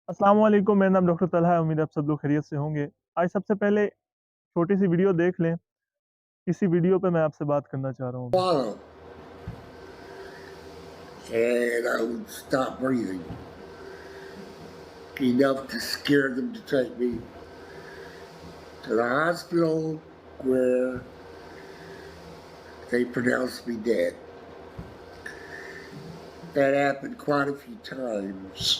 अस्सलाम वालेकुम, मेरा नाम डॉक्टर तलहा है। उम्मीद है आप सब लोग खैरियत से होंगे। आज सबसे पहले छोटी सी वीडियो देख लें। इसी वीडियो पे मैं आपसे बात करना चाह रहा हूँ अभी। Swallow, and I would stop breathing. Enough to scare them to take me to the hospital where they pronounced me dead. That happened quite a few times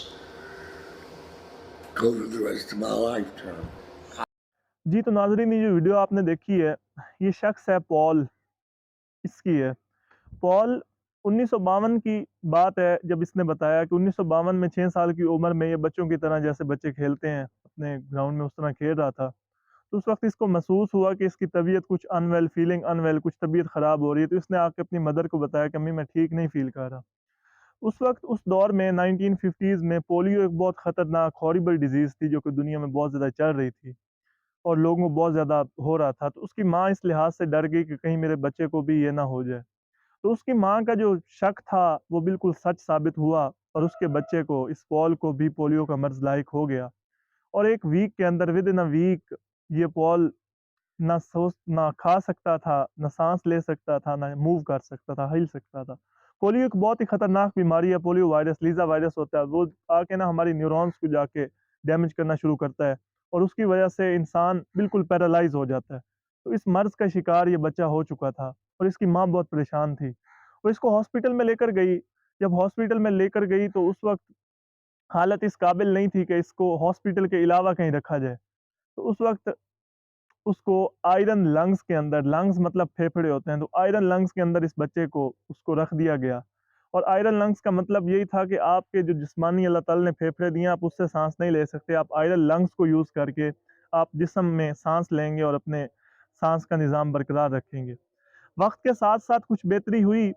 over the rest of my lifetime. जी तो नाज़रीन, ये जो video आपने देखी है, ये शख्स है पॉल, इसकी है। पॉल 1952 की बात है जब इसने बताया कि 1952 में 6 साल की उम्र में ये बच्चों की तरह जैसे बच्चे खेलते हैं, अपने ग्राउंड में उस तरह खेल रहा था। तो उस वक़्त इसको महसूस हुआ कि इसकी तबीयत कुछ अनवेल, फीलिंग अनवेल, कुछ तबीयत ख़राब हो रही है। तो इसने आके अपनी मदर को बताया कि अम्मी मैं ठीक नहीं फ़ील कर रहा। उस वक़्त उस दौर में 1950s में पोलियो एक बहुत ख़तरनाक हॉरिबल डिज़ीज़ थी जो कि दुनिया में बहुत ज़्यादा चल रही थी और लोगों को बहुत ज़्यादा हो रहा था। तो उसकी माँ इस लिहाज़ से डर गई कि कहीं मेरे बच्चे को भी ये ना हो जाए। तो उसकी माँ का जो शक था वो बिल्कुल सच साबित हुआ और उसके बच्चे को, इस पॉल को भी पोलियो का मर्ज़ लायक हो गया और 1 वीक के अंदर विदिन अ वीक ये पॉल ना खा सकता था, ना साँस ले सकता था, ना मूव कर सकता था, हिल सकता था। पोलियो एक बहुत ही खतरनाक बीमारी है, पोलियो वायरस, लीज़ा वायरस होता है, वो आके ना हमारी न्यूरॉन्स को जाके डैमेज करना शुरू करता है और उसकी वजह से इंसान बिल्कुल पैरालाइज़ हो जाता है। तो इस मर्ज़ का शिकार ये बच्चा हो चुका था और इसकी माँ बहुत परेशान थी और इसको हॉस्पिटल में लेकर गई। जब हॉस्पिटल में लेकर गई तो उस वक़्त हालत इस काबिल नहीं थी कि इसको हॉस्पिटल के अलावा कहीं रखा जाए। तो उस वक़्त उसको आयरन लंग्स के अंदर, लंग्स मतलब फेफड़े होते हैं, तो आयरन लंग्स के अंदर इस बच्चे को उसको रख दिया गया और आयरन लंग्स का मतलब यही था कि आपके जो जिस्मानी अल्लाह ताला ने फेफड़े दिए हैं, आप उससे साँस नहीं ले सकते। आप आयरन लंग्स को यूज़ करके आप जिस्म में साँस लेंगे और अपने साँस का निज़ाम बरकरार रखेंगे। वक़्त के साथ-साथ कुछ बेहतरी हुई,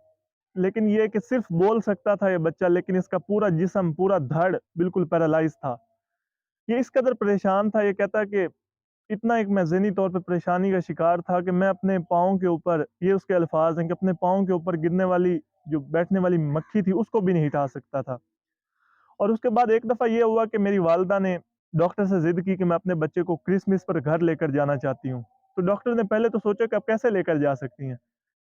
लेकिन ये है कि सिर्फ़ बोल सकता था ये बच्चा, लेकिन इसका पूरा जिस्म, पूरा धड़ बिल्कुल पैरालाइज़ था। ये इस कदर परेशान था, ये कहता है कि इतना एक मैं ज़हनी तौर पे परेशानी का शिकार था कि मैं अपने पाँव के ऊपर, ये उसके अल्फ़ाज़ हैं कि अपने पाँव के ऊपर गिरने वाली जो बैठने वाली मक्खी थी, उसको भी नहीं हिटा सकता था। और उसके बाद एक दफ़ा ये हुआ कि मेरी वालिदा ने डॉक्टर से ज़िद की कि मैं अपने बच्चे को क्रिसमस पर घर लेकर जाना चाहती हूँ। तो डॉक्टर ने पहले तो सोचा कि आप कैसे लेकर जा सकती हैं?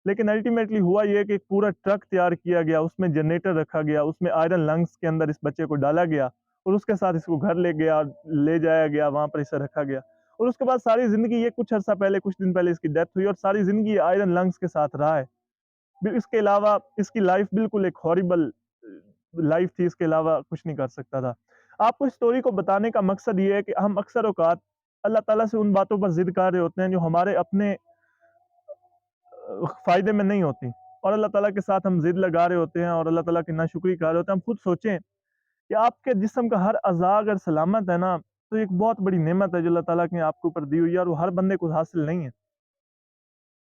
लेकिन अल्टीमेटली हुआ ये कि एक पूरा ट्रक तैयार किया गया, उसमें जनरेटर रखा गया, उसमें आयरन लंग्स के अंदर इस बच्चे को डाला गया और उसके साथ इसको घर ले जाया गया, वहाँ पर इसे रखा गया। और उसके बाद सारी ज़िंदगी, ये कुछ अर्सा पहले, कुछ दिन पहले इसकी डेथ हुई और सारी ज़िंदगी आयरन लंग्स के साथ रहा है। इसके अलावा इसकी लाइफ़ बिल्कुल एक हॉरिबल लाइफ़ थी, इसके अलावा कुछ नहीं कर सकता था। आपको इस स्टोरी को बताने का मकसद ये है कि हम अक्सर औक़ात अल्लाह ताला से उन बातों पर ज़िद कर रहे होते हैं जो हमारे अपने फ़ायदे में नहीं होती और अल्लाह ताला के साथ हम ज़िद लगा रहे होते हैं और अल्लाह ताला की नाशुक्री कर रहे होते हैं। हम खुद सोचें कि आपके जिस्म का हर अज़ा अगर सलामत है ना, तो एक बहुत बड़ी नेमत है जो अल्लाह ताला ने आपके ऊपर दी हुई है और वो हर बंदे को हासिल नहीं है।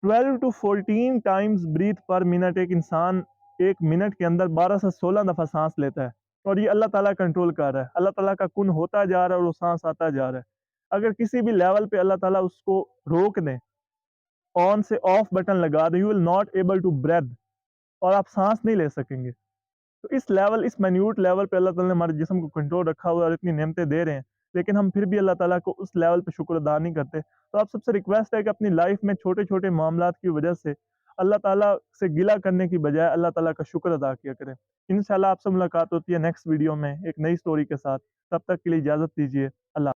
12 to 14 times breathe per minute एक इंसान 1 मिनट के अंदर 12 से 16 दफ़ा साँस लेता है और ये अल्लाह ताला कंट्रोल कर रहा है। अल्लाह ताला का कुन होता जा रहा है और वो साँस आता जा रहा है। अगर किसी भी लेवल पे अल्लाह ताला उसको रोक दें, ऑन से ऑफ बटन लगा दें, you will not able to breathe और आप साँस नहीं ले सकेंगे। तो इस लेवल, इस माइन्यूट लेवल पे अल्लाह ताला ने हमारे जिस्म को कंट्रोल रखा हुआ है और इतनी नेमतें दे रहे हैं, लेकिन हम फिर भी अल्लाह ताला को उस लेवल पे शुक्र अदा नहीं करते। तो आप सबसे रिक्वेस्ट है कि अपनी लाइफ़ में छोटे-छोटे मामलात की वजह से अल्लाह ताला से गिला करने की बजाय अल्लाह ताला का शुक्र अदा किया करें। इंशाअल्लाह आपसे मुलाकात होती है नेक्स्ट वीडियो में एक नई स्टोरी के साथ। तब तक के लिए इजाज़त दीजिए। अल्लाह